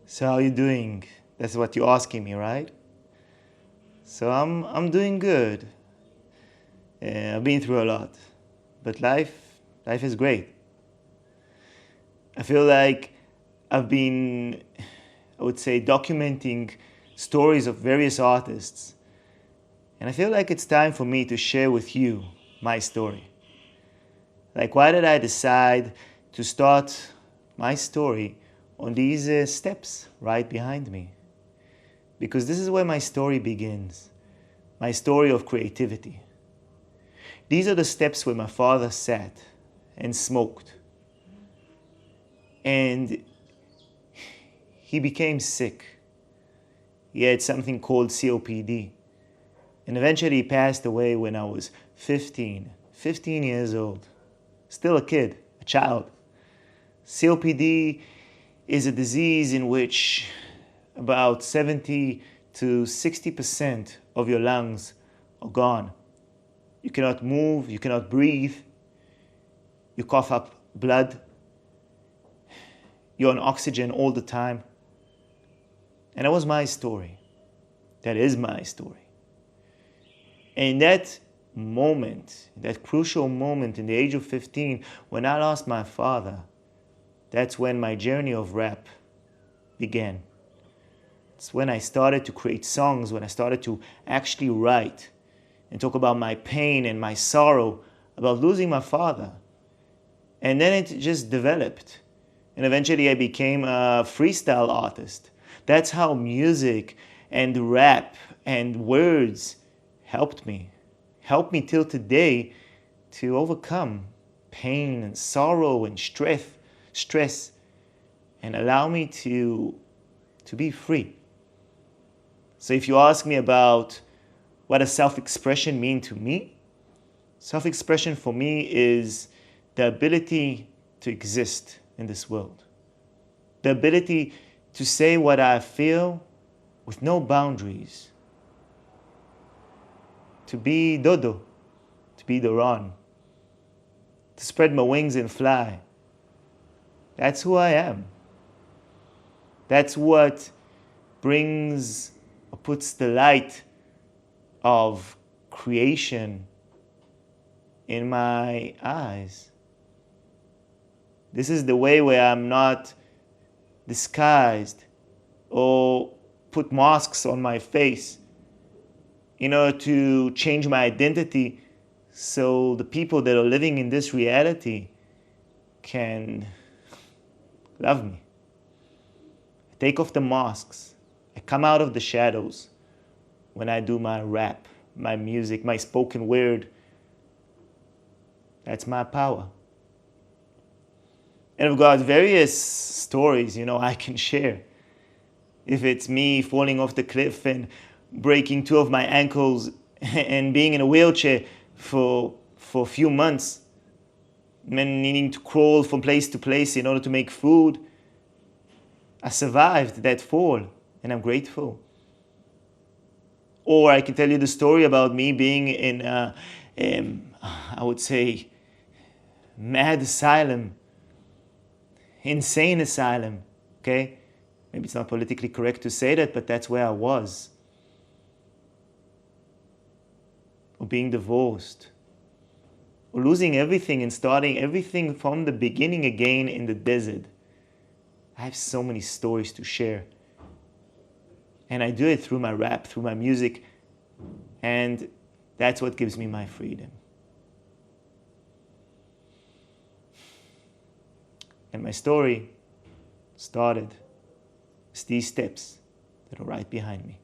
So how are you doing? That's what you're asking me, right? So I'm doing good. I've been through a lot, but life is great. I feel like I've been, I would say, documenting stories of various artists, and I feel like it's time for me to share with you my story. Like, why did I decide to start my story on these steps right behind me? Because this is where my story begins, my story of creativity. These are the steps where my father sat and smoked. And he became sick. He had something called COPD. And eventually he passed away when I was 15 years old. Still a kid, a child. COPD is a disease in which about 70 to 60% of your lungs are gone. You cannot move, you cannot breathe, you cough up blood, you're on oxygen all the time. And that was my story. That is my story. And in that moment, that crucial moment in the age of 15, when I lost my father, that's when my journey of rap began. It's when I started to create songs, when I started to actually write and talk about my pain and my sorrow about losing my father. And then it just developed. And eventually I became a freestyle artist. That's how music and rap and words helped me till today to overcome pain and sorrow and stress and allow me to be free. So if you ask me about what does self-expression mean to me, self-expression for me is the ability to exist in this world. The ability to say what I feel with no boundaries. To be Dodo, to be Doron, to spread my wings and fly. That's who I am. That's what brings or puts the light of creation in my eyes. This is the way where I'm not disguised or put masks on my face in order to change my identity so the people that are living in this reality can love me. I take off the masks. I come out of the shadows when I do my rap, my music, my spoken word. That's my power. And I've got various stories, I can share. If it's me falling off the cliff and breaking two of my ankles and being in a wheelchair for a few months, and needing to crawl from place to place in order to make food, I survived that fall and I'm grateful. Or I can tell you the story about me being in I would say, mad asylum, insane asylum, okay? Maybe it's not politically correct to say that, but that's where I was. Or being divorced. Or losing everything and starting everything from the beginning again in the desert. I have so many stories to share. And I do it through my rap, through my music. And that's what gives me my freedom. And my story started with these steps that are right behind me.